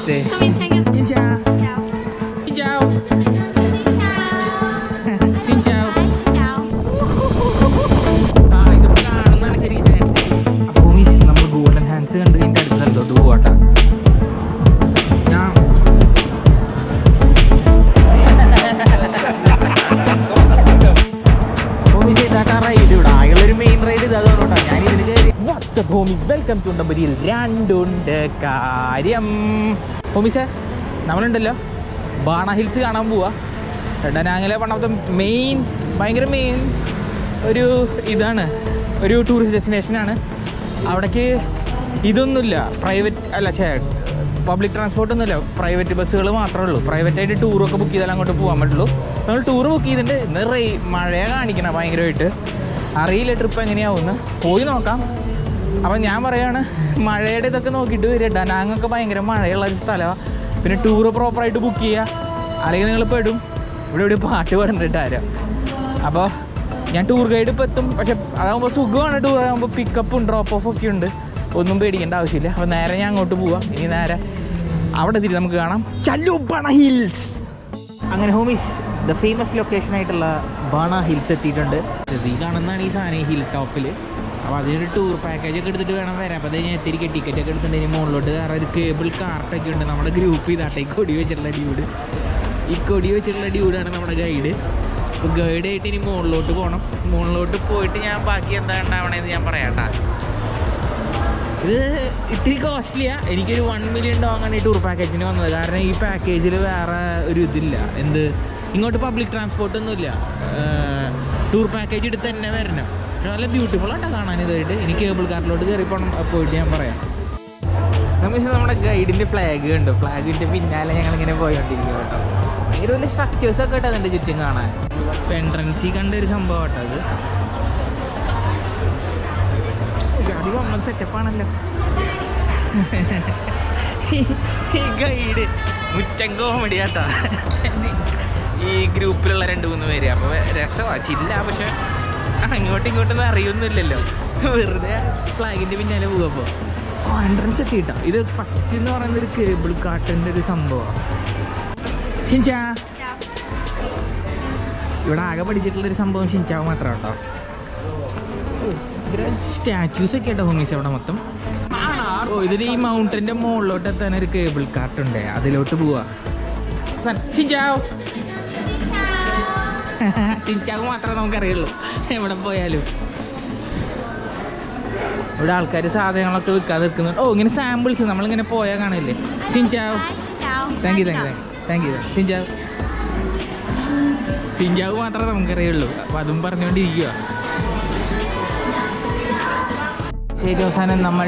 Namaste. Come and check your Xin chào. Ciao. Xin chào. Xin chào. Xin chào. Xin chào. ഇതിപ്പോ കാണുന്നതാണ് ശരി hands. അപ്പോൾ നമ്മൾ golden hands കണ്ട് ഇതിൻ്റെ അടുത്ത സ്ഥലത്തോട്ട് പോകട്ടെ. റൈഡ് ഇവിടെ ആകെയുള്ളൊരു മെയിൻ റൈഡ് ഇത് അതുകൊണ്ടാണ് ഞാൻ ഇതിന് കയറി. വാട്സ്ആപ്പ് ഹോമീസ്, വെൽക്കം ടു ഉണ്ടമ്പരിയിൽ രണ്ടുണ്ട് കാര്യം. ഹോമീസേ, നമ്മളുണ്ടല്ലോ ബാണ ഹിൽസ് കാണാൻ പോവാ. ഡനാങ്ങിലെ പണ്ടത്തെ ഭയങ്കര മെയിൻ ഒരു ഇതാണ്, ഒരു ടൂറിസ്റ്റ് ഡെസ്റ്റിനേഷനാണ്. അവിടേക്ക് ഇതൊന്നുമില്ല, പബ്ലിക് ട്രാൻസ്പോർട്ടൊന്നുമില്ല, പ്രൈവറ്റ് ബസ്സുകൾ മാത്രമേ ഉള്ളൂ. പ്രൈവറ്റായിട്ട് ടൂറൊക്കെ ബുക്ക് ചെയ്താൽ അങ്ങോട്ട് പോകാൻ പറ്റുള്ളൂ. നമ്മൾ ടൂർ ബുക്ക് ചെയ്തിട്ടുണ്ട്. ഇന്ന് മഴയാണ് കാണിക്കണം ഭയങ്കരമായിട്ട്. അറിയില്ല ട്രിപ്പ് എങ്ങനെയാവുമെന്ന്, പോയി നോക്കാം. അപ്പം ഞാൻ പറയുകയാണ്, മഴയുടെ ഇതൊക്കെ നോക്കിയിട്ട് വരിക. ഡനാങ്ങൊക്കെ ഭയങ്കര മഴയുള്ള ഒരു സ്ഥലമാണ്. പിന്നെ ടൂറ് പ്രോപ്പറായിട്ട് ബുക്ക് ചെയ്യുക, അല്ലെങ്കിൽ നിങ്ങൾ പെടും. ഇവിടെ പാട്ട് പാടുന്നുണ്ട് ആരും. അപ്പോൾ ഞാൻ ടൂർ ഗൈഡ് ഇപ്പോൾ എത്തും. പക്ഷെ അതാകുമ്പോൾ സുഖമാണ്. ടൂർ ആകുമ്പോൾ പിക്കപ്പും ഡ്രോപ്പ് ഓഫ് ഒക്കെ ഉണ്ട്, ഒന്നും പേടിക്കേണ്ട ആവശ്യമില്ല. അപ്പോൾ നേരെ ഞാൻ അങ്ങോട്ട് പോവാം. ഇനി നേരെ അവിടെ തിരി നമുക്ക് കാണാം ചല്ലു ബാണ ഹിൽസ്. അങ്ങനെ ഹോമീസ്, ദ ഫേമസ് ലൊക്കേഷൻ ആയിട്ടുള്ള ബാണ ഹിൽസ് എത്തിയിട്ടുണ്ട്. ഈ കാണുന്നതാണ് ഈ സാധനം, ഹിൽ ടോപ്പിൽ. അപ്പോൾ അതിനൊരു ടൂർ പാക്കേജ് ഒക്കെ എടുത്തിട്ട് വേണം വരാം. അപ്പോൾ അത് ഞാൻ എത്തിരിക്കുക, ടിക്കറ്റ് ഒക്കെ എടുത്തിട്ടുണ്ടെങ്കിൽ മുകളിലോട്ട് കയറാൻ ഒരു കേബിൾ കാർട്ടൊക്കെ ഉണ്ട്. നമ്മുടെ ഗ്രൂപ്പ് ചെയ്താട്ടെ ഈ കൊടി വെച്ചിട്ടുള്ള ഡ്യൂഡാണ് നമ്മുടെ ഗൈഡ്. അപ്പോൾ ഗൈഡായിട്ട് ഇനി മുകളിലോട്ട് പോകണം. മുകളിലോട്ട് പോയിട്ട് ഞാൻ ബാക്കി എന്താ ഉണ്ടാവണേന്ന് ഞാൻ പറയാട്ടാ. ഇത് ഇത്തിരി കോസ്റ്റ്ലിയാണ്. എനിക്കൊരു $1 million ആണ് ഈ ടൂർ പാക്കേജിന് വന്നത്. കാരണം ഈ പാക്കേജിൽ വേറെ ഒരു ഇതില്ല, ഇങ്ങോട്ട് പബ്ലിക് ട്രാൻസ്പോർട്ടൊന്നുമില്ല. ടൂർ പാക്കേജ് എടുത്ത് തന്നെ വരണം. പക്ഷെ നല്ല ബ്യൂട്ടിഫുള്ളായിട്ടാണ് കാണാൻ ഇതായിട്ട്. ഇനി കേബിൾ കാറിലോട്ട് കയറി പോയിട്ട് ഞാൻ പറയാം. നമ്മുടെ ഗൈഡിൻ്റെ ഫ്ലാഗ് ഉണ്ട്. ഫ്ലാഗിൻ്റെ പിന്നാലെ ഞങ്ങളിങ്ങനെ പോയോണ്ടിരിക്കും കേട്ടോ. ഭയങ്കര വലിയ സ്ട്രക്ചേഴ്സൊക്കെ കേട്ടോ അതിൻ്റെ ചുറ്റും കാണാൻ. ഇപ്പോൾ എൻട്രൻസിൽ കണ്ട ഒരു സംഭവം കേട്ടോ അത്. വമ്പൻ സെറ്റപ്പാണല്ലോ ഈ ഗൈഡ്. മുറ്റം കോമഡി കേട്ടോ. ഈ ഗ്രൂപ്പിലുള്ള 2-3 പേര്. അപ്പോൾ രസമാണ്, ചില്ല. പക്ഷെ അങ്ങോട്ടും ഇങ്ങോട്ടൊന്നും അറിയൊന്നുമില്ലല്ലോ, വെറുതെ ഫ്ലാഗിൻ്റെ പിന്നാലെ പോകുമ്പോൾ. എൻട്രൻസ് എത്തിയിട്ടോ. ഇത് ഫസ്റ്റ് എന്ന് പറയുന്നത് ഒരു കേബിൾ കാർട്ടിൻ്റെ ഒരു സംഭവമാണ്. ഷിൻചാ, ഇവിടെ ആകെ പഠിച്ചിട്ടുള്ളൊരു സംഭവം ഷിൻചാവ് മാത്രം കേട്ടോ. സ്റ്റാച്യൂസ് ഒക്കെ കേട്ടോ ഹോമീസ് അവിടെ മൊത്തം. ഇതിൽ ഈ മൗണ്ടൻ്റെ മുകളിലോട്ട് എത്താൻ ഒരു കേബിൾ കാർട്ടുണ്ട്, അതിലോട്ട് പോവാ. ഷിൻചാവ് മാത്രമേ നമുക്കറിയുള്ളൂ എവിടെ പോയാലും. ഇവിടെ ആൾക്കാർ സാധനങ്ങളൊക്കെ വിൽക്കാതെ നിൽക്കുന്നുണ്ട്. ഇങ്ങനെ സാമ്പിൾസ് നമ്മളിങ്ങനെ പോയാൽ കാണില്ലേ. ഷിൻചാവ്, താങ്ക് യു. ഷിൻചാവ് മാത്രമേ നമുക്കറിയുള്ളൂ. അപ്പോൾ അതും പറഞ്ഞുകൊണ്ടിരിക്കുക. ശരി, അവസാനം നമ്മൾ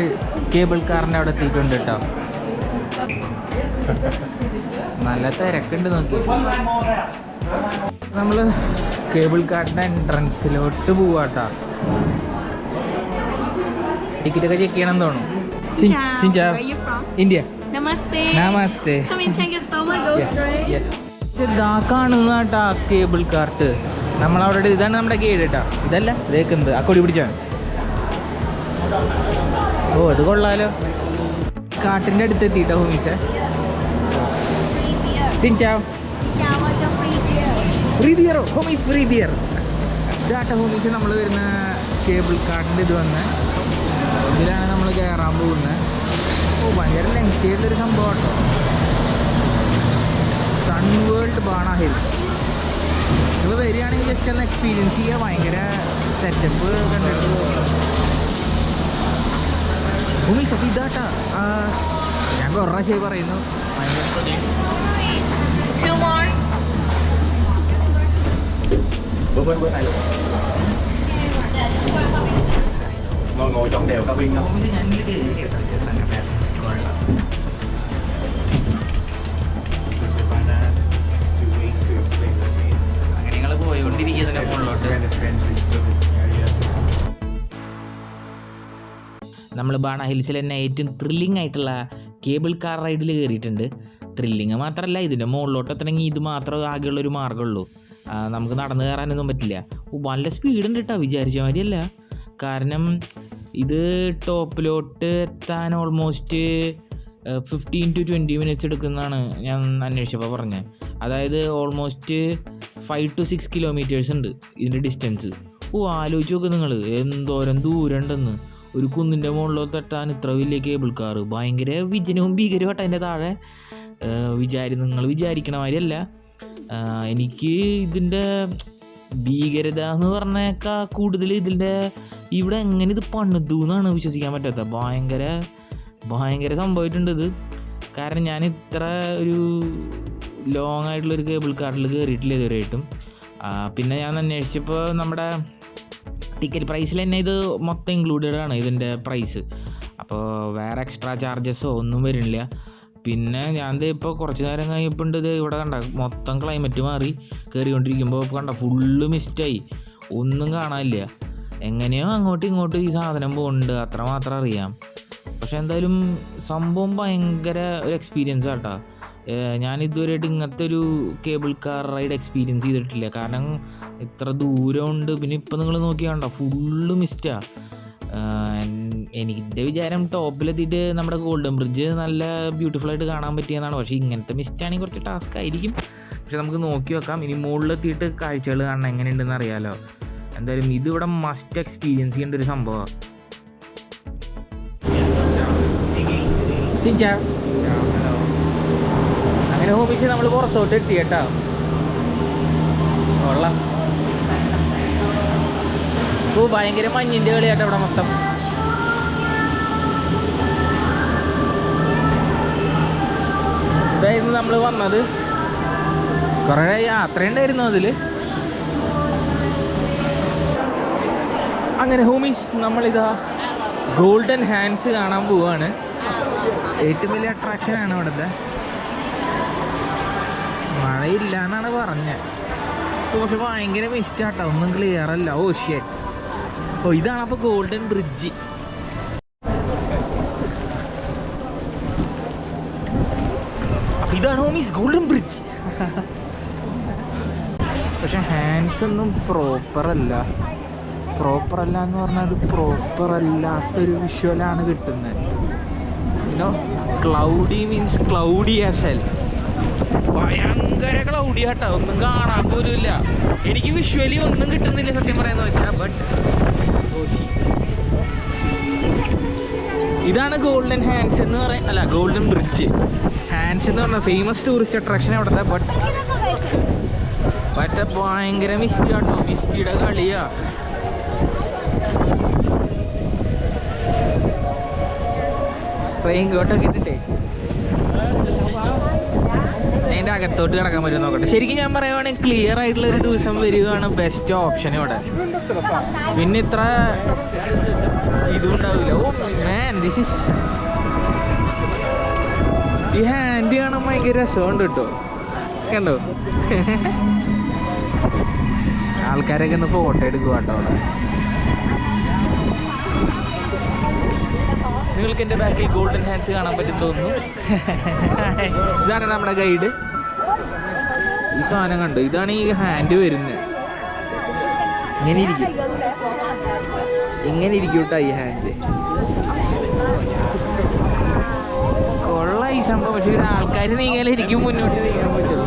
കേബിൾ കാറിൻ്റെ അവിടെ എത്തിയിട്ടുണ്ട് കേട്ടോ. നല്ല തിരക്കുണ്ട് നോക്കി. നമ്മൾ കേബിൾ കാറിൻ്റെ എൻട്രൻസിലോട്ട് പോവാട്ടോ. ടിക്കറ്റൊക്കെ ചെക്ക് ചെയ്യണം തോന്നുന്നു. ഇന്ത്യ. നമസ്തേ. ഇതാ കാണുന്ന കേട്ടാ കേബിൾ കാർട്ട്. നമ്മളവിടെ ഇതാണ് നമ്മുടെ ഗൈഡ് കേട്ടോ. ഇതല്ല ഇതേക്കുന്നത് ആ കൊടി പിടിച്ചാണ്. ഇത് കൊള്ളാലോ. കാട്ടിൻ്റെ അടുത്ത് എത്തിയിട്ടോ ഹോമീസേ. ഫ്രീ ബിയറോ ഹോമീസ്, ഫ്രീ ബിയർ. ഇതാട്ടോ ഹോമീസ് നമ്മൾ വരുന്ന കേബിൾ കാർട്ടിൻ്റെ ഇത് വന്ന്. ഇതിലാണ് നമ്മൾ കയറാൻ പോകുന്നത്. ഭയങ്കര ലെങ്തി ആയിട്ടുള്ളൊരു സംഭവം കേട്ടോ. Sun world Ba Na hills. നിങ്ങൾ വരികയാണെങ്കിൽ ജസ്റ്റ് ഒന്ന് എക്സ്പീരിയൻസ് ചെയ്യുക. ഭയങ്കര സെറ്റപ്പ് കണ്ടിട്ട് ഹോമീസ്. അപ്പോൾ ഇതാട്ടാ ഞാൻ കുറേ പ്രാവശ്യമായി പറയുന്നു. ngồi trong đèo cabin không? അങ്ങനെ നിങ്ങൾ പോയിക്കൊണ്ടിരിക്കുന്നതിൻ്റെ മുകളിലോട്ട് നമ്മൾ ബാണ ഹിൽസിൽ തന്നെ ഏറ്റവും ത്രില്ലിംഗ് ആയിട്ടുള്ള കേബിൾ കാർ റൈഡിൽ കയറിയിട്ടുണ്ട്. ത്രില്ലിങ് മാത്രമല്ല, ഇതിൻ്റെ മുകളിലോട്ട് എത്തണമെങ്കിൽ ഇത് മാത്രമേ ആകെയുള്ളൊരു മാർഗ്ഗമുള്ളൂ. നമുക്ക് നടന്നു കയറാനൊന്നും പറ്റില്ല. നല്ല സ്പീഡുണ്ട് കേട്ടോ, വിചാരിച്ച മാതിരിയല്ല. കാരണം ഇത് ടോപ്പിലോട്ട് എത്താൻ ഓൾമോസ്റ്റ് 15 to 20 minutes എടുക്കുന്നതാണ് ഞാൻ അന്വേഷിച്ചപ്പോൾ പറഞ്ഞത്. അതായത് ഓൾമോസ്റ്റ് 5 to 6 kilometers ഉണ്ട് ഇതിൻ്റെ ഡിസ്റ്റൻസ്. ആലോചിച്ച് നോക്ക് നിങ്ങൾ, എന്തോരം ദൂരം ഉണ്ടെന്ന്. ഒരു കുന്നിൻ്റെ മുകളിലോട്ട് എത്താൻ ഇത്ര വലിയ കേബിൾ കാറ്. ഭയങ്കര വിജനവും ഭീകരമായിട്ട് അതിൻ്റെ താഴെ. നിങ്ങൾ വിചാരിക്കണ മാതിരിയല്ല. എനിക്ക് ഇതിൻ്റെ ഭീകരത എന്ന് പറഞ്ഞേക്കാൾ കൂടുതൽ ഇതിൻ്റെ ഇവിടെ എങ്ങനെ ഇത് പണിതു എന്നാണ് വിശ്വസിക്കാൻ പറ്റാത്ത. ഭയങ്കര സംഭവമായിട്ടുണ്ട് ഇത്. കാരണം ഞാൻ ഇത്ര ഒരു ലോങ് ആയിട്ടുള്ളൊരു കേബിൾ കാറിൽ കയറിയിട്ടില്ല ഇതുവരെയായിട്ടും. പിന്നെ ഞാൻ അന്വേഷിച്ചപ്പോൾ നമ്മുടെ ടിക്കറ്റ് പ്രൈസിൽ തന്നെ ഇത് മൊത്തം ഇൻക്ലൂഡഡ് ആണ് ഇതിൻ്റെ പ്രൈസ്. അപ്പോൾ വേറെ എക്സ്ട്രാ ചാർജസോ ഒന്നും വരുന്നില്ല. പിന്നെ ഞാൻ ഇപ്പോൾ കുറച്ച് നേരം കഴിഞ്ഞപ്പോൾ ഇത് ഇവിടെ കണ്ട മൊത്തം ക്ലൈമറ്റ് മാറി. കയറിക്കൊണ്ടിരിക്കുമ്പോൾ കണ്ട ഫുള്ള് മിസ്റ്റായി, ഒന്നും കാണാനില്ല. എങ്ങനെയോ അങ്ങോട്ടും ഇങ്ങോട്ടും ഈ സാധനം പോകുന്നുണ്ട്, അത്രമാത്രം അറിയാം. പക്ഷെ എന്തായാലും സംഭവം ഭയങ്കര ഒരു എക്സ്പീരിയൻസ് ആട്ടോ. ഞാൻ ഇതുവരെയായിട്ട് ഇങ്ങനത്തെ ഒരു കേബിൾ കാർ റൈഡ് എക്സ്പീരിയൻസ് ചെയ്തിട്ടില്ല. കാരണം ഇത്ര ദൂരമുണ്ട്. പിന്നെ ഇപ്പം നിങ്ങൾ നോക്കിയാണ്ടോ ഫുള്ള് മിസ്റ്റാണ്. എൻ്റെ വിചാരം ടോപ്പിലെത്തിയിട്ട് നമ്മുടെ ഗോൾഡൻ ബ്രിഡ്ജ് നല്ല ബ്യൂട്ടിഫുള്ളായിട്ട് കാണാൻ പറ്റിയെന്നാണ്. പക്ഷേ ഇങ്ങനത്തെ മിസ്റ്റാണെങ്കിൽ കുറച്ച് ടാസ്ക് ആയിരിക്കും. പക്ഷെ നമുക്ക് നോക്കി വെക്കാം. ഇനി മുകളിലെത്തിയിട്ട് കാഴ്ചകൾ കാണണം എങ്ങനെയുണ്ടെന്ന് അറിയാമല്ലോ. എന്തായാലും ഇതിവിടെ മസ്റ്റ് എക്സ്പീരിയൻസ് ചെയ്യേണ്ട ഒരു സംഭവമാണ്. അങ്ങനെ ഹോമിച്ച് നമ്മൾ പുറത്തോട്ട് എത്തി കേട്ടോ. കൊള്ളാം. ഭയങ്കര മഞ്ഞിൻ്റെ കളിയാട്ടോ ഇവിടെ മൊത്തം. ഇതായിരുന്നു നമ്മൾ വന്നത്. കുറേ യാത്രയുണ്ടായിരുന്നു അതിൽ. അങ്ങനെ ഹോമീസ് നമ്മളിതാ ഗോൾഡൻ ഹാൻഡ്സ് കാണാൻ പോവാണ്. ഏറ്റവും വലിയ അട്രാക്ഷനാണ് ഇവിടുത്തെ. മഴയില്ല എന്നാണ് പറഞ്ഞത്. പക്ഷെ ഭയങ്കര മിസ്റ്റാട്ടോ, ഒന്നും ക്ലിയർ അല്ല. ഷെറ്റ്. ഇതാണ് അപ്പോൾ ഗോൾഡൻ ബ്രിഡ്ജ്. അപ്പം ഇതാണ് ഹോമീസ് ഗോൾഡൻ ബ്രിഡ്ജ്. പക്ഷെ ഹാൻഡ്സ് ഒന്നും പ്രോപ്പറല്ല എന്ന് പറഞ്ഞാൽ അത് പ്രോപ്പറല്ലാത്തൊരു വിഷ്വലാണ് കിട്ടുന്നത്. Cloudy means cloudy as hell. ഭയങ്കര ക്ലൗഡി ആട്ടോ, ഒന്നും കാണാൻ പോലും ഇല്ല. എനിക്ക് വിഷ്വലി ഒന്നും കിട്ടുന്നില്ല സത്യം പറയാന്ന് വെച്ചാൽ. ബട്ട് ഇതാണ് ഗോൾഡൻ ഹാൻഡ്സ് എന്ന് അല്ല ഗോൾഡൻ ബ്രിഡ്ജ്. ഹാൻഡ്സ് എന്ന് പറഞ്ഞാൽ ഫേമസ് ടൂറിസ്റ്റ് അട്രാക്ഷൻ അവിടുത്തെ. ബട്ട് ഭയങ്കര മിസ്റ്റി ആട്ടോ, മിസ്റ്റിയുടെ കളിയാ. റെയിൻ കോട്ടൊക്കെ ഇട്ടിട്ടേ അതിൻ്റെ അകത്തോട്ട് കിടക്കാൻ പറ്റും നോക്കട്ടെ. ശരിക്കും ഞാൻ പറയുവാണെങ്കിൽ ക്ലിയർ ആയിട്ടുള്ള ഒരു ദിവസം വരികയാണ് ബെസ്റ്റ് ഓപ്ഷൻ ഇവിടെ. പിന്നെ ഇത്ര ഇതും ഉണ്ടാവില്ല. ദിസ് ഈസ് ഈ ഹാൻഡ് കാണാൻ ഭയങ്കര രസമുണ്ട് കേട്ടോ. കണ്ടോ ആൾക്കാരൊക്കെ ഒന്ന് ഫോട്ടോ എടുക്കുക കേട്ടോ അവിടെ. നിങ്ങൾക്ക് എൻ്റെ ബാക്കിൽ ഗോൾഡൻ ഹാൻഡ്സ് കാണാൻ പറ്റും തോന്നുന്നു. ഇതാണ് നമ്മുടെ ഗൈഡ്. ഈ സാധനം കണ്ടോ, ഇതാണ് ഈ ഹാൻഡ് വരുന്നത്. ഇങ്ങനെ ഇരിക്കും കേട്ടോ ഈ ഹാൻഡ്. കൊള്ള ഈ സംഭവം. പക്ഷെ ആൾക്കാർ നീങ്ങാൻ എനിക്ക് മുന്നോട്ട് നീങ്ങാൻ പറ്റുള്ളൂ.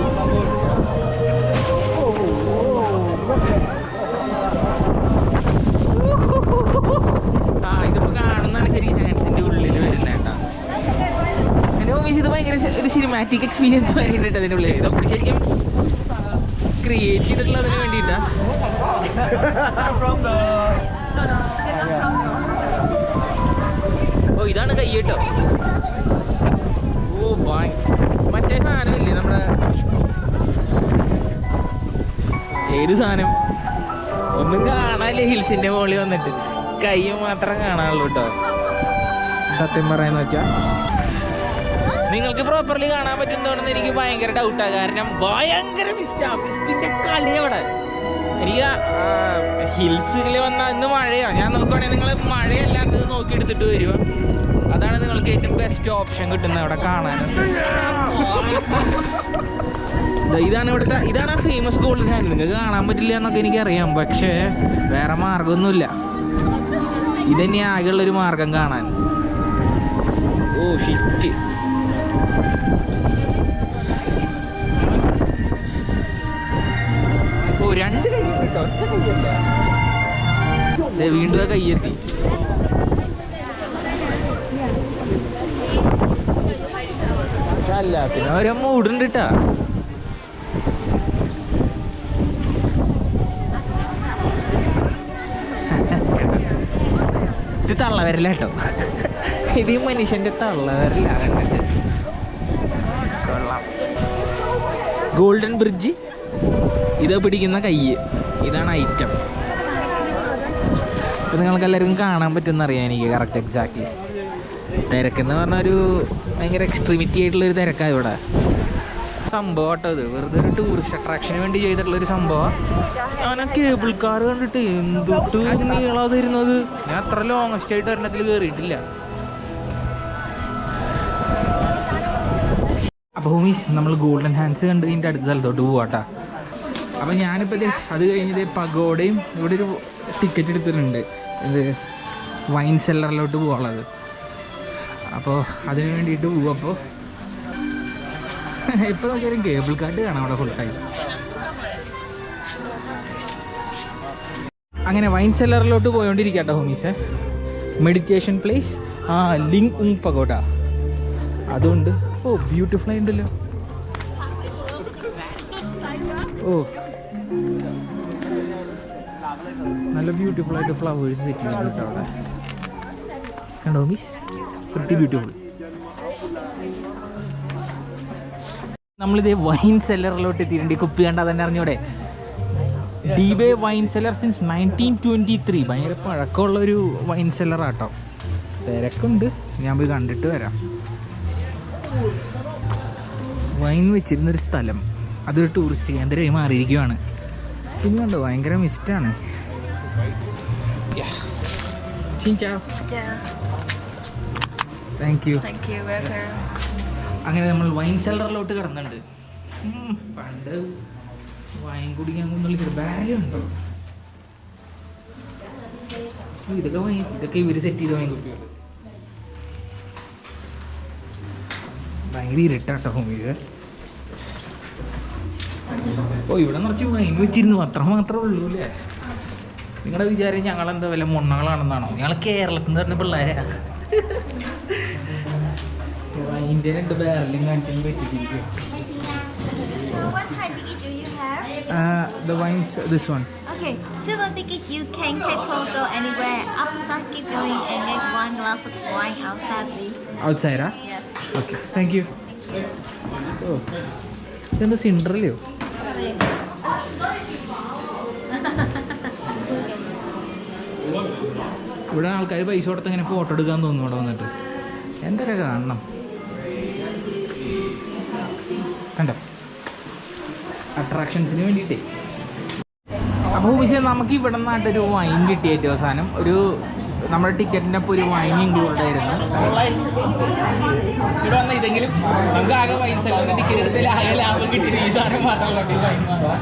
ഇതിപ്പോ കാണുന്നതാണ് ശരിക്കും ഹാൻഡ്സിന്റെ ഉള്ളിൽ വരുന്നത് കേട്ടോ. ഇത് ഭയങ്കര ഒരു സിനിമാറ്റിക് എക്സ്പീരിയൻസ് വേണ്ടിയിട്ട് അതിൻ്റെ ഉള്ളിൽ ഇതൊക്കെ ശരിക്കും ക്രിയേറ്റ് ചെയ്തിട്ടുള്ളതിന് വേണ്ടിയിട്ടാ. ഇതാണ് കൈ കേട്ടോ. മറ്റേ സാധനമില്ലേ നമ്മുടെ ഏത് സാധനം ഒന്നും കാണാനില്ലേ ഹിൽസിന്റെ മുകളിൽ വന്നിട്ട്. കൈ മാത്രം കാണാനുള്ളൂ കേട്ടോ സത്യം പറയാന്ന് വെച്ചാ. നിങ്ങൾക്ക് പ്രോപ്പർലി കാണാൻ പറ്റുന്നതുകൊണ്ടെന്ന് എനിക്ക് ഭയങ്കര ഡൗട്ടാണ്. കാരണം ഭയങ്കര മിസ്റ്റിന്റെ കളി അവിടെ. എനിക്ക് ഹിൽസിൽ വന്നാൽ ഇന്ന് മഴയാണ്. ഞാൻ നോക്കുവാണെങ്കിൽ നിങ്ങൾ മഴയല്ലാണ്ട് നോക്കിയെടുത്തിട്ട് വരിക. അതാണ് നിങ്ങൾക്ക് ഏറ്റവും ബെസ്റ്റ് ഓപ്ഷൻ കിട്ടുന്നത് അവിടെ കാണാൻ. ഇതാണ് ഫേമസ് ഗോൾഡൻ ഹാൻഡ്. നിങ്ങൾക്ക് കാണാൻ പറ്റില്ല എന്നൊക്കെ എനിക്കറിയാം. പക്ഷേ വേറെ മാർഗമൊന്നുമില്ല. ഇതന്നെ ആകെയുള്ളൊരു മാർഗം കാണാൻ. ഷിറ്റ് വീണ്ടും കയ്യെത്തി. പക്ഷെ അല്ലാത്തിന് അവരെ മൂടുണ്ട് കേട്ടാ. ഇത് തള്ളവരല്ല കേട്ടോ, ഇത് മനുഷ്യന്റെ തള്ളവരല്ല. കണ്ടിട്ട് കൊള്ളാം. ഗോൾഡൻ ബ്രിഡ്ജ്, ഇത് പിടിക്കുന്ന കൈ, ഇതാണ് ഐറ്റം. ഇപ്പം നിങ്ങൾക്ക് എല്ലാവർക്കും കാണാൻ പറ്റുമെന്ന് അറിയാം എനിക്ക് കറക്റ്റ് എക്സാക്ട്ലി. തിരക്കെന്ന് പറഞ്ഞാൽ ഒരു ഭയങ്കര എക്സ്ട്രീമിറ്റി ആയിട്ടുള്ളൊരു തിരക്കാണ് ഇവിടെ. സംഭവം കേട്ടോ ഇത്, വെറുതെ ഒരു ടൂറിസ്റ്റ് അട്രാക്ഷന് വേണ്ടി ചെയ്തിട്ടുള്ളൊരു സംഭവം. ഞാൻ ആ കേബിൾ കാർ കണ്ടിട്ട് എന്തൊട്ട് നീളാതെ ഇരുന്നത്. ഞാൻ അത്ര ലോങ്ങസ്റ്റ് ആയിട്ട് ഒരെണ്ണത്തിൽ കയറിയിട്ടില്ല. അപ്പോൾ ഹോമീസ്, നമ്മൾ ഗോൾഡൻ ഹാൻഡ്സ് കണ്ട് ഇതിൻ്റെ അടുത്ത സ്ഥലത്തോട്ട് പോവാട്ടാ. അപ്പം ഞാനിപ്പോൾ അത് കഴിഞ്ഞത് പഗോഡയും ഇവിടെ ഒരു ടിക്കറ്റ് എടുത്തിട്ടുണ്ട്, ഇത് വൈൻ സെല്ലറിലോട്ട് പോകാനുള്ളത്. അപ്പോൾ അതിന് വേണ്ടിയിട്ട് പോവും. അപ്പോൾ ഇപ്പോൾ നോക്കിയാലും കേബിൾ കാർഡ് കാണാം അവിടെ ഫുൾ ടൈം. അങ്ങനെ വൈൻ സെല്ലറിലോട്ട് പോയോണ്ടിരിക്കട്ടോ homies. Meditation place, Linh Ung pagoda അതുകൊണ്ട്. Oh beautiful ആയിട്ടുണ്ടല്ലോ. ഓ നല്ല ബ്യൂട്ടിഫുൾ ആയിട്ട് ഫ്ലവേഴ്സ് സെറ്റ് ചെയ്തിട്ട് അവിടെ കണ്ടോ മിസ്, പ്രിറ്റി ബ്യൂട്ടിഫുൾ. നമ്മളിത് വൈൻ സെല്ലറിലോട്ട് എത്തിയിട്ടുണ്ട്. കുപ്പി കണ്ടാൽ തന്നെ അറിഞ്ഞൂടെ, ഡീബേ വൈൻ സെല്ലർ സിൻസ് 1923. ഭയങ്കര പഴക്കമുള്ളൊരു വൈൻ സെല്ലറാട്ടോ. തിരക്കുണ്ട്, ഞാൻ പോയി കണ്ടിട്ട് വരാം. വൈൻ വെച്ചിരുന്നൊരു സ്ഥലം, അതൊരു ടൂറിസ്റ്റ് കേന്ദ്രമായി മാറിയിരിക്കുകയാണ്. പിന്നെ കണ്ടോ ഭയങ്കര മിസ്റ്റാണ്. Thank you. അങ്ങനെ നമ്മൾ വൈൻ സെല്ലറിലോട്ട് കിടന്നുണ്ട്. പണ്ട് വൈൻ കുടിക്കാൻ കൊണ്ടുള്ള ബാരലുണ്ടോ, ഇതൊക്കെ ഇവര് സെറ്റ് ചെയ്ത വൈൻ കുപ്പികൾ. ഭയങ്കര ഇരട്ടാട്ടോ ഹോമീസ്. ഓ ഇവിടെ നിറച്ച് വൈൻ വെച്ചിരുന്നു, മാത്രമേ ഉള്ളൂ അല്ലേ? നിങ്ങളുടെ വിചാരം ഞങ്ങളെന്താ വല്ല മുണ്ണകളാണെന്നാണോ? ഞങ്ങൾ കേരളത്തിൽ നിന്ന് പറഞ്ഞ പിള്ളേരാ. വൈൻ്റെ 2 ബാരലും കാണിച്ചു പറ്റിച്ചിരിക്കും. The wines, this one. Okay, silver ticket you can take photo anywhere up to some keep going and get 1 glass of wine outside please. Outside, huh? Yes. Okay, thank you. Oh, ഇതെന്താ സിൻഡ്രല്ലയോ? ഇവിടെ ആൾക്കാർ പൈസ കൊടുത്ത് ഇങ്ങനെ photo എടുക്കാൻ തോന്നുന്നു ഇവിടെ വന്നിട്ട്. എന്തൊക്കെ കാണണം കണ്ടോ, അട്രാക്ഷൻസിന് വേണ്ടിയിട്ടേ. അപ്പോൾ പക്ഷേ നമുക്ക് ഇവിടെ നിന്നായിട്ടൊരു വൈൻ കിട്ടിയേറ്റ അവസാനം. ഒരു നമ്മുടെ ടിക്കറ്റിൻ്റെ ഒപ്പം ഒരു വൈൻ ഇൻക്ലൂഡ് ആയിരുന്നു. ഇവിടെ വന്ന ഇതെങ്കിലും നമുക്ക് ആകെ വൈൻ സെല്ലറിൻ്റെ ടിക്കറ്റ് എടുത്താൽ ആകെ ലാഭം കിട്ടിയത് ഈ സാധനം മാത്രമല്ല, വൈൻ മാത്രം.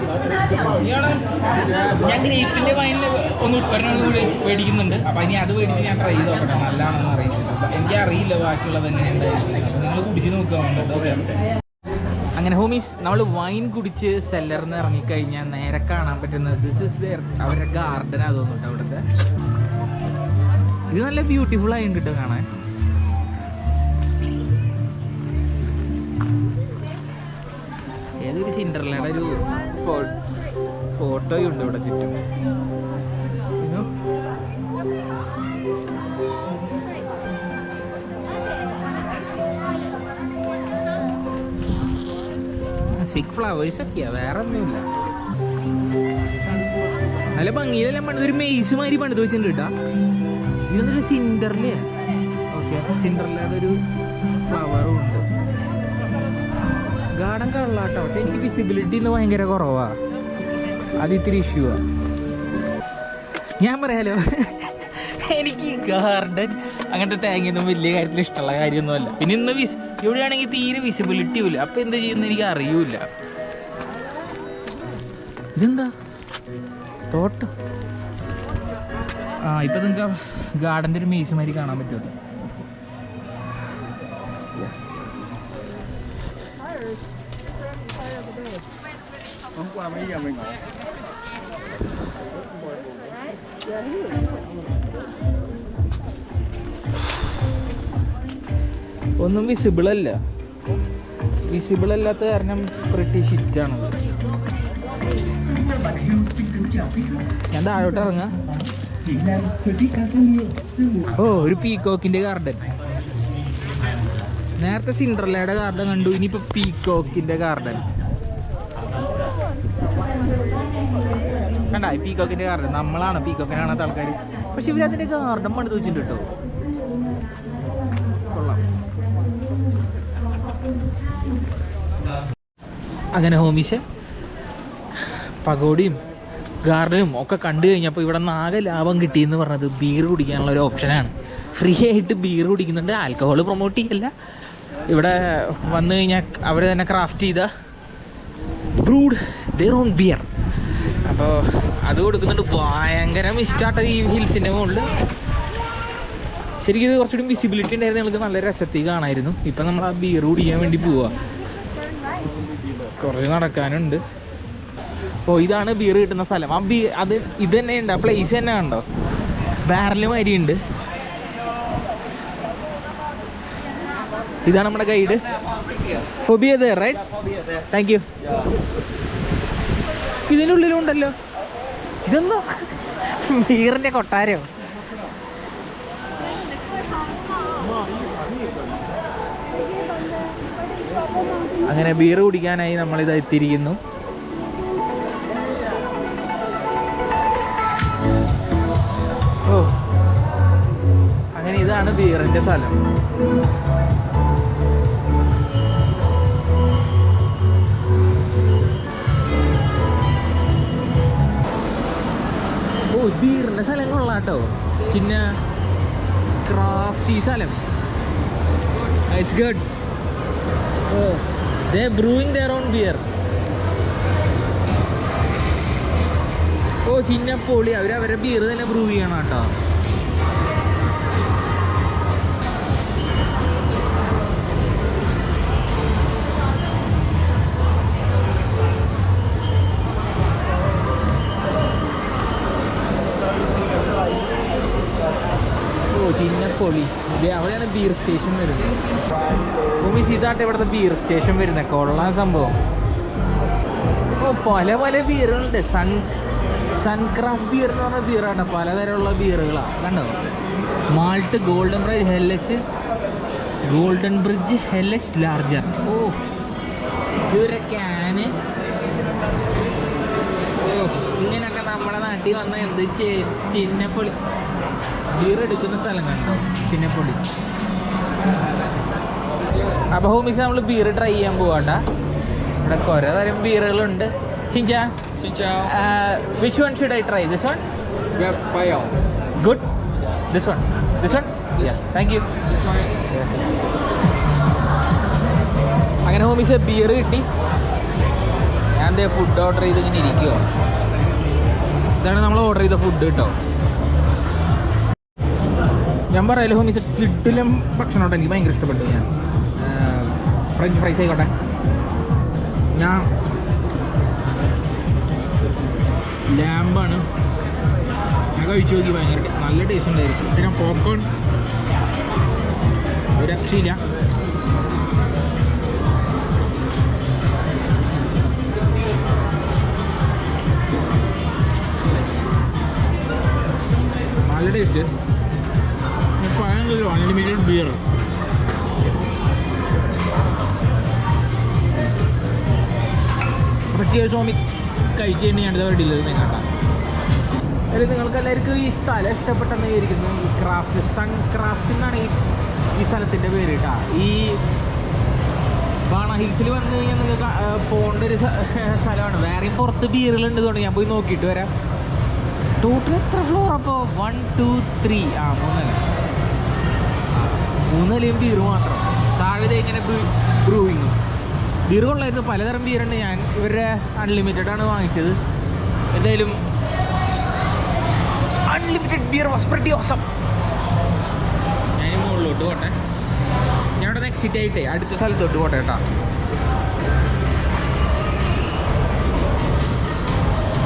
ഞാൻ ഗ്രേപ്പിൻ്റെ വൈനിൽ ഒരെണ്ണം കൂടി മേടിക്കുന്നുണ്ട്. അപ്പോൾ ഇനി അത് മേടിച്ച് ഞാൻ ട്രൈ ചെയ്ത് നോക്കട്ടെ, നല്ലതാണെന്ന് അറിയില്ല. എനിക്ക് അറിയില്ല ബാക്കിയുള്ളത് എങ്ങനെയുണ്ടായിരിക്കും. അപ്പോൾ നിങ്ങൾ കുടിച്ച് നോക്കുക. അങ്ങനെ ഹോമീസ്, നമ്മൾ വൈൻ കുടിച്ച് സെല്ലറിൽ നിന്ന് ഇറങ്ങിക്കഴിഞ്ഞാൽ നേരെ കാണാൻ പറ്റുന്നത് ദിസ് ഇസ് ദെയർ അവരുടെ ഗാർഡൻ. അതൊന്നുണ്ട് അവിടുത്തെ. ഇത് നല്ല ബ്യൂട്ടിഫുൾ ആയിട്ട് കേട്ടോ കാണാൻ. ഏതൊരു സിൻഡർലയുടെ ഒരു ഫോട്ടോയും ഉണ്ട് ഇവിടെ ചുറ്റും. സിക് ഫ്ലവേഴ്സ് ഒക്കെയാ, വേറെ ഒന്നുമില്ല. നല്ല ഭംഗിയിലെല്ലാം പണിത് ഒരു മെയ്സ് മാതിരി പണിത് വെച്ചിട്ടുണ്ട് കേട്ടാ. ഇതൊന്നൊരു സിൻഡർലേ. ഓക്കെ, സിൻഡർലയുടെ ഒരു ഫ്ലവറും ഉണ്ട്. ഗാർഡൻ കള്ളാട്ടോ, പക്ഷെ എനിക്ക് വിസിബിലിറ്റി ഇന്ന് ഭയങ്കര കുറവാ. അത് ഇത്തിരി ഇഷ്യൂവാ. ഞാൻ പറയാലോ, എനിക്ക് ഗാർഡൻ അങ്ങനത്തെ തേങ്ങയൊന്നും വലിയ കാര്യത്തിൽ ഇഷ്ടമുള്ള കാര്യമൊന്നുമല്ല. പിന്നെ ഇന്ന് ഇവിടെയാണെങ്കിൽ തീരെ വിസിബിലിറ്റി ഇല്ല. അപ്പം എന്താ ചെയ്യുന്നത് എനിക്ക് അറിയൂല. ഇതെന്താ തോട്ടം? ഇപ്പം നിങ്ങൾക്ക് ഗാർഡൻ്റെ ഒരു മേസ് മാതിരി കാണാൻ പറ്റുമല്ലോ. ഒന്നും വിസിബിൾ അല്ല. വിസിബിൾ അല്ലാത്ത കാരണം പ്രിട്ടി ഷിറ്റാണ്. ഞാൻ താഴോട്ട് ഇറങ്ങാം. ഓ, ഒരു പീകോക്കിന്റെ ഗാർഡൻ. നേരത്തെ സിൻഡ്രല്ലയുടെ ഗാർഡൻ കണ്ടു, ഇനിയിപ്പോ പീകോക്കിന്റെ ഗാർഡൻ കണ്ട. പീകോക്കിന്റെ ഗാർഡൻ നമ്മളാണ് പീകോക്കിനെ കാണാത്ത ആൾക്കാർ. പക്ഷെ ഇവരതിന്റെ ഗാർഡൻ പണിത് വെച്ചിട്ടുണ്ട് കേട്ടോ. കൊള്ളാം. അങ്ങനെ ഹോമീസ് പകോടിയും ഗാർഡനും ഒക്കെ കണ്ടു കഴിഞ്ഞപ്പോൾ ഇവിടെ നിന്ന് ആകെ ലാഭം കിട്ടിയെന്ന് പറഞ്ഞത് ബീർ കുടിക്കാനുള്ള ഒരു ഓപ്ഷനാണ്. ഫ്രീ ആയിട്ട് ബീർ കുടിക്കുന്നുണ്ട്. ആൽക്കഹോൾ പ്രൊമോട്ട് ചെയ്യല്ല. ഇവിടെ വന്നു കഴിഞ്ഞാൽ അവർ തന്നെ ക്രാഫ്റ്റ് ചെയ്ത ബ്രൂഡ് ദെയർ ഓൺ ബിയർ. അപ്പോൾ അത് കൊടുക്കുന്നുണ്ട്. ഭയങ്കര ഇഷ്ടമായിട്ട് ഈ ഹിൽസിൻ്റെ മുകളിൽ. ശരിക്കും ഇത് കുറച്ചുകൂടി വിസിബിലിറ്റി ഉണ്ടായിരുന്നു, ഞങ്ങൾക്ക് നല്ല രസത്തിൽ കാണായിരുന്നു. ഇപ്പം നമ്മൾ ആ ബിയർ കുടിക്കാൻ വേണ്ടി പോവുക. കുറേ നടക്കാനുണ്ട്. ഓ, ഇതാണ് ബിയർ കിട്ടുന്ന സ്ഥലം. ആ അത് ഇത് തന്നെ ഉണ്ട്, ആ പ്ലേസ് തന്നെ കണ്ടോ, ബാരല് മാതിരി ഉണ്ട്. ഇതാണ് നമ്മുടെ guide. Phobia there, right? Thank you. ഇതിനുള്ളിലുണ്ടല്ലോ. ഇതെന്തോ ബീറിന്റെ കൊട്ടാരോ? അങ്ങനെ ബീർ കുടിക്കാനായി നമ്മളിത് എത്തിയിരിക്കുന്നു. ഓ, അങ്ങനെ ഇതാണ് ബീറിന്റെ സ്ഥലം. ഓ, ബീറിന്റെ സ്ഥലം കൊള്ളാട്ടോ. ചിന്ന ക്രാഫ്റ്റി സ്ഥലം. It's good. Oh, they're brewing their own beer. ഓ, ചിന്നപ്പൊളി. അവരെ ബിയർ തന്നെ ബ്രൂ ചെയ്യണം കേട്ടോ. ഓ, ചിന്നപ്പൊളി. അവിടെയാണ് ബിയർ സ്റ്റേഷൻ വരുന്നത്. ഭൂമിസ് ഇതാട്ടെ ഇവിടുത്തെ ബിയർ സ്റ്റേഷൻ വരുന്നത്. കൊള്ളാൻ സംഭവം. ഓ, പല പല ബിയറുകളുണ്ട്. സൺക്രാഫ്റ്റ് ബിയർ എന്ന് പറഞ്ഞ ബിയറാണ്. പലതരമുള്ള ബിയറുകളാണ്. കണ്ടോ, മാൾട്ട്, ഗോൾഡൻ ബ്രിഡ്ജ് ഹെല്ലസ് ലാർജർ. ഓ, ഇതൊരു ക്യാന്. ഓ, ഇങ്ങനെയൊക്കെ നമ്മുടെ നാട്ടിൽ വന്ന എന്ത് ചിന്നപ്പൊളി ബിയർ എടുക്കുന്ന സ്ഥലം കണ്ടോ, ചിന്നപ്പൊളി. അപ്പോൾ ഹോമിസ് നമ്മൾ ബിയർ ട്രൈ ചെയ്യാൻ പോവാണ്ട. ഇവിടെ കുറേ തരം ബിയറുകളുണ്ട്. Sincha? Which one should I try? This one? Yeah, Pale. Good? This one? This one? Yeah, thank you. This one? അങ്ങനെ ഹോമിസ് ബിയർ കിട്ടി. ഞാൻ ദേ ഫുഡ് ഓർഡർ ചെയ്ത് ഇങ്ങനെ ഇരിക്കുമോ. ഇതാണ് നമ്മൾ ഓർഡർ ചെയ്ത ഫുഡ് കേട്ടോ. ഞാൻ പറയാലോ ഹോമിസ്, കിഡിലും ഭക്ഷണമായിട്ട് എനിക്ക് ഭയങ്കര ഇഷ്ടപ്പെട്ടു. ഞാൻ ഫ്രഞ്ച് ഫ്രൈസ് ആയിക്കോട്ടെ. ഞാൻ ലാമ്പാണ് ഞാൻ കഴിച്ചു നോക്കി. ഭയങ്കര നല്ല ടേസ്റ്റ് ഉണ്ടായിരിക്കും. പിന്നെ പോപ്കോൺ ഒരു രക്ഷയില്ല. നല്ല ടേസ്റ്റ്. പറയാനുള്ളൊരു അൺലിമിറ്റഡ് ബിയർ. പറ്റിയ സ്വാമി കഴിച്ച് കഴിഞ്ഞാൽ വേണ്ടിയില്ലത് നിങ്ങൾക്കാണ്. അതിൽ നിങ്ങൾക്ക് എല്ലാവർക്കും ഈ സ്ഥലം ഇഷ്ടപ്പെട്ടെന്ന് വിചാരിക്കുന്നു. ഈ ക്രാഫ്റ്റ്, സൺ ക്രാഫ്റ്റ് എന്നാണ് ഈ സ്ഥലത്തിൻ്റെ പേര് കേട്ടോ. ഈ ബാണ ഹിൽസിൽ വന്നു കഴിഞ്ഞാൽ നിങ്ങൾക്ക് പോകേണ്ട ഒരു സ്ഥലമാണ്. വേറെയും പുറത്ത് ബിയറുകളുണ്ട്. തോന്നുന്നു ഞാൻ പോയി നോക്കിയിട്ട് വരാം. ടോട്ടൽ എത്ര ഫ്ലോർ അപ്പോൾ? 1, 2, 3 മൂന്നിലയും ബീർ മാത്രം. താഴെ ഇങ്ങനെ ബ്രൂയിങ്ങും. ബീർ കൊള്ളായിരുന്നു. പലതരം ബീറുണ്ട്. ഞാൻ ഇവരുടെ അൺലിമിറ്റഡ് ആണ് വാങ്ങിച്ചത്. എന്തായാലും unlimited beer was pretty awesome. ഞാൻ മുകളിലോട്ട് പോട്ടെ. ഞാൻ ഇവിടെ നിന്ന് എക്സിറ്റ് ആയിട്ടേ അടുത്ത സ്ഥലത്തോട്ട് പോട്ടെ കേട്ടോ.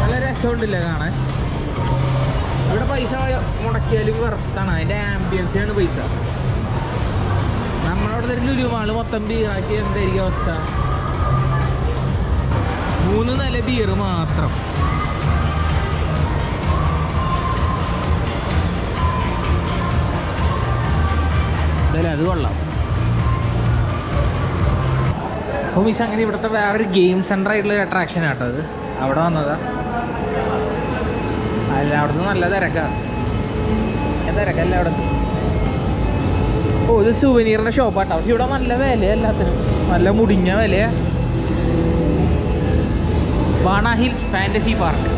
നല്ല രസമുണ്ടല്ലേ കാണാൻ. ഇവിടെ പൈസ മുടക്കിയാലും വർത്താണ്, അതിൻ്റെ ആംബിയൻസിനാണ് പൈസ. നമ്മളവിടെ ഒരു ലുലു മാള് മൊത്തം ബീറാക്കി എന്തായിരിക്കും അവസ്ഥ? 3 നില ബീർ മാത്രം. അതല്ലേ, അത് കൊള്ളാം. ഹോമീസ് അങ്ങനെ ഇവിടുത്തെ വേറൊരു ഗെയിം സെൻ്റർ ആയിട്ടുള്ളൊരു അട്രാക്ഷൻ ആട്ടോ അത്. അവിടെ വന്നതാ. അല്ല, അവിടുന്ന് നല്ല തിരക്കാണ്. തിരക്കല്ല അവിടെ. ഓ, ഇത് സുവനീറിൻ്റെ ഷോപ്പാട്ടോ. പക്ഷെ ഇവിടെ നല്ല വിലയാണ് എല്ലാത്തിനും, നല്ല മുടിഞ്ഞ വിലയാ. Bana hills fantasy park.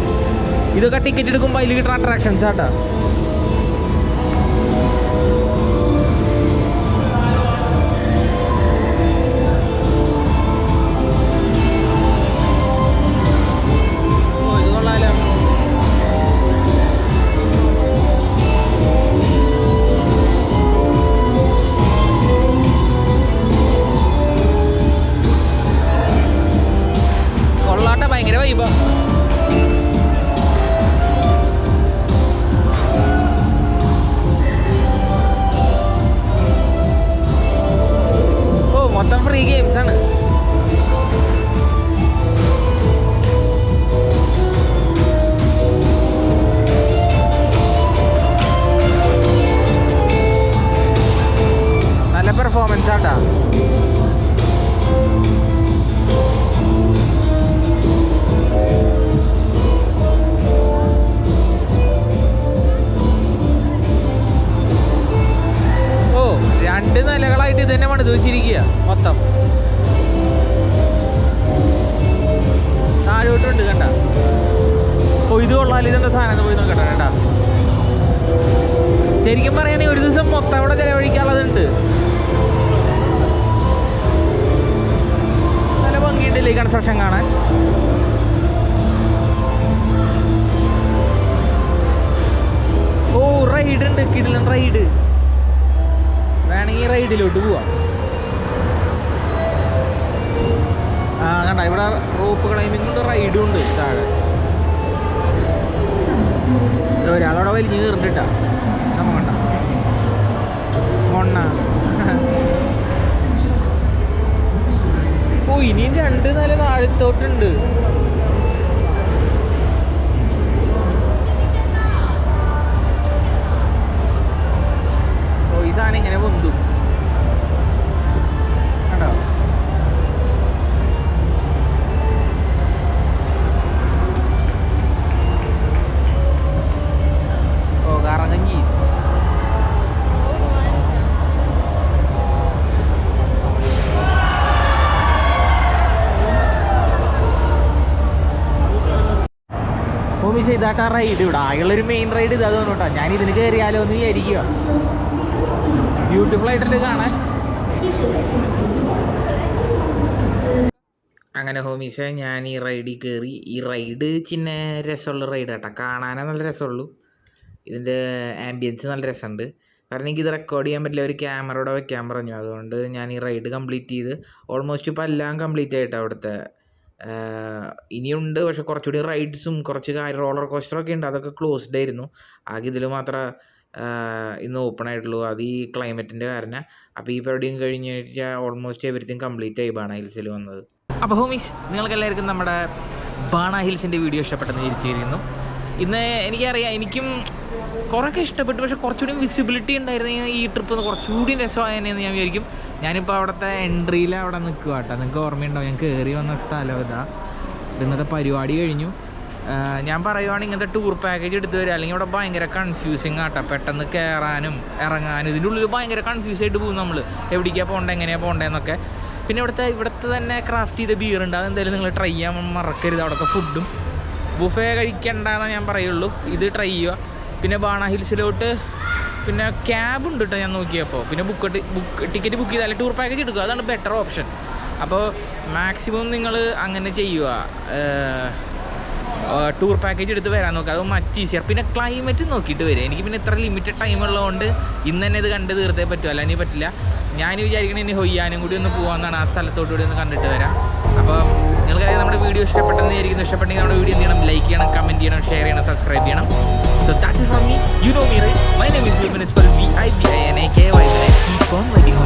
ഇതൊക്കെ ടിക്കറ്റ് എടുക്കുമ്പോൾ അതിൽ കിട്ടുന്ന അട്രാക്ഷൻസ് ആട്ടോ. ഭയങ്കര വൈബാ. ഓ, മൊത്തം ഫ്രീ ഗെയിംസ് ആണ്. നല്ല പെർഫോമൻസ് ആട്ടാ. രണ്ട് നിലകളായിട്ട് ഇത് തന്നെ പണിത് വെച്ചിരിക്കുക മൊത്തം. താഴോട്ടുണ്ട് കണ്ട. ഓ, ഇത് കൊള്ളാല്. ഇതെന്താ സാധനം പോയി നോക്കട്ടെ കേട്ടാ. ശരിക്കും പറയുകയാണെങ്കിൽ ഒരു ദിവസം മൊത്തം അവിടെ ചെലവഴിക്കാനുള്ളതുണ്ട്. നല്ല ഭംഗിയുണ്ടല്ലേ ഈ കൺസ്ട്രക്ഷൻ കാണാൻ. ഓ, റൈഡ് ഉണ്ട്, കിടിലൻ റൈഡ്. വേണമെങ്കിൽ റൈഡിലോട്ട് പോവാം. ആ കണ്ട, ഇവിടെ റോപ്പ് ക്ലൈമ്പിങ്ങിൻ്റെ റൈഡും ഉണ്ട് താഴെ. ഒരാളവിടെ വലിഞ്ഞ് കയറിട്ടാ നമ്മ കണ്ട മൊണ്ണ. ഓ, ഇനിയും 2 നില താഴത്തോട്ടുണ്ട്. സാധനം ഇങ്ങനെ പൊന്തു കണ്ടോ. ഓ, കറങ്ങി. ഹോമീസ് ഇതാട്ടാ റൈഡ്. ഇവിടെ ആകെയുള്ളൊരു മെയിൻ റൈഡ് ഇതാ തോന്നുട്ടോ. ഞാൻ ഇതിന് കയറിയാലോ എന്ന് വിചാരിക്കുക. ബ്യൂട്ടിഫുൾ ആയിട്ടുണ്ട് കാണാൻ. അങ്ങനെ ഹോമീസെ ഞാൻ ഈ റൈഡിൽ കയറി. ഈ റൈഡ് ചിന്ന രസമുള്ള റൈഡ് കേട്ടോ. കാണാനേ നല്ല രസമുള്ളൂ. ഇതിൻ്റെ ആംബിയൻസ് നല്ല രസമുണ്ട്. കാരണം എനിക്കിത് റെക്കോർഡ് ചെയ്യാൻ പറ്റില്ല, ഒരു ക്യാമറയോടെ വെക്കാൻ പറഞ്ഞു. അതുകൊണ്ട് ഞാൻ ഈ റൈഡ് കംപ്ലീറ്റ് ചെയ്ത് ഓൾമോസ്റ്റ് ഇപ്പോൾ എല്ലാം കംപ്ലീറ്റ് ആയിട്ടോ. അവിടുത്തെ ഇനിയുണ്ട്, പക്ഷെ കുറച്ചുകൂടി റൈഡ്സും കുറച്ച് റോളർ കോസ്റ്ററൊക്കെ ഉണ്ട്. അതൊക്കെ ക്ലോസ്ഡ് ആയിരുന്നു. ആകെ ഇതിൽ മാത്രമേ ഇന്ന് ഓപ്പൺ ആയിട്ടുള്ളൂ. അത് ഈ ക്ലൈമറ്റിൻ്റെ കാരണം. അപ്പോൾ ഈ പരിപാടിയും കഴിഞ്ഞ് കഴിഞ്ഞാൽ ഓൾമോസ്റ്റ് എവരിത്തിങ് കംപ്ലീറ്റ് ആയി ബാണ ഹിൽസിൽ വന്നത്. അപ്പോൾ ഹോമീസ്, നിങ്ങൾക്കെല്ലാവർക്കും നമ്മുടെ ബാണ ഹിൽസിൻ്റെ വീഡിയോ ഇഷ്ടപ്പെട്ടെന്ന് വിചാരിച്ചിരിക്കുന്നു. ഇന്ന് എനിക്കറിയാം, എനിക്കും കുറേയൊക്കെ ഇഷ്ടപ്പെട്ടു. പക്ഷേ കുറച്ചുകൂടി വിസിബിലിറ്റി ഉണ്ടായിരുന്നെങ്കിൽ ഈ ട്രിപ്പ് കുറച്ചുകൂടി രസമായെന്ന് ഞാൻ വിചാരിക്കും. ഞാനിപ്പോൾ അവിടുത്തെ എൻട്രിയിൽ അവിടെ നിൽക്കുക കേട്ടോ. നിങ്ങൾക്ക് ഓർമ്മയുണ്ടാവും, ഞാൻ കയറി വന്ന സ്ഥലം ഇതാ. ഇന്നത്തെ പരിപാടി കഴിഞ്ഞു. ഞാൻ പറയുവാണെങ്കിൽ ഇങ്ങനത്തെ ടൂർ പാക്കേജ് എടുത്ത് വരിക, അല്ലെങ്കിൽ ഇവിടെ ഭയങ്കര കൺഫ്യൂസിങ് ആട്ടോ. പെട്ടെന്ന് കയറാനും ഇറങ്ങാനും ഇതിൻ്റെ ഉള്ളിൽ ഭയങ്കര കൺഫ്യൂസ് ആയിട്ട് പോകും നമ്മൾ. എവിടേക്കാണ് പോകേണ്ടത്, എങ്ങനെയാണ് പോകേണ്ടതെന്നൊക്കെ. പിന്നെ ഇവിടുത്തെ തന്നെ ക്രാഫ്റ്റ് ചെയ്ത ബിയറുണ്ട്. അതെന്തായാലും നിങ്ങൾ ട്രൈ ചെയ്യാൻ മറക്കരുത്. അവിടുത്തെ ഫുഡും ബുഫേ കഴിക്കണ്ടെന്ന് ഞാൻ പറയുള്ളൂ. ഇത് ട്രൈ ചെയ്യുക. പിന്നെ ബാണ ഹിൽസിലോട്ട് പിന്നെ ക്യാബ് ഉണ്ട് കേട്ടോ ഞാൻ നോക്കിയപ്പോൾ. പിന്നെ ടിക്കറ്റ് ബുക്ക് ചെയ്താൽ ടൂർ പാക്കേജ് എടുക്കുക, അതാണ് ബെറ്റർ ഓപ്ഷൻ. അപ്പോൾ മാക്സിമം നിങ്ങൾ അങ്ങനെ ചെയ്യുക. ടൂർ പാക്കേജ് എടുത്ത് വരാൻ നോക്കുക, അത് മറ്റ് ഈസിയർ. പിന്നെ ക്ലൈമറ്റ് നോക്കിയിട്ട് വരിക. എനിക്ക് പിന്നെ ഇത്ര ലിമിറ്റഡ് ടൈം ഉള്ളതുകൊണ്ട് ഇന്ന് തന്നെ ഇത് കണ്ട് തീർത്തേ പറ്റുമോ, അല്ലെങ്കിൽ പറ്റില്ല. ഞാൻ വിചാരിക്കണേ ഇനി ഹൊയ്യാനും കൂടി ഒന്ന് പോകാമെന്നാണ്. ആ സ്ഥലത്തോട്ട് കൂടി ഒന്ന് കണ്ടിട്ട് വരാം. അപ്പോൾ നിങ്ങൾക്കറിയാം നമ്മുടെ വീഡിയോ ഇഷ്ടപ്പെട്ടെന്ന് വിചാരിക്കുന്നു. ഇഷ്ടപ്പെട്ടെങ്കിൽ നമ്മുടെ വീഡിയോ എന്ത് ചെയ്യണം? ലൈക്ക് ചെയ്യണം, കമൻറ്റ് ചെയ്യണം, ഷെയർ ചെയ്യണം, സബ്സ്ക്രൈബ് ചെയ്യണം. So that's it from me. You know me right. My name is Vipin. It's spelled VIPINAKY. Keep on waiting.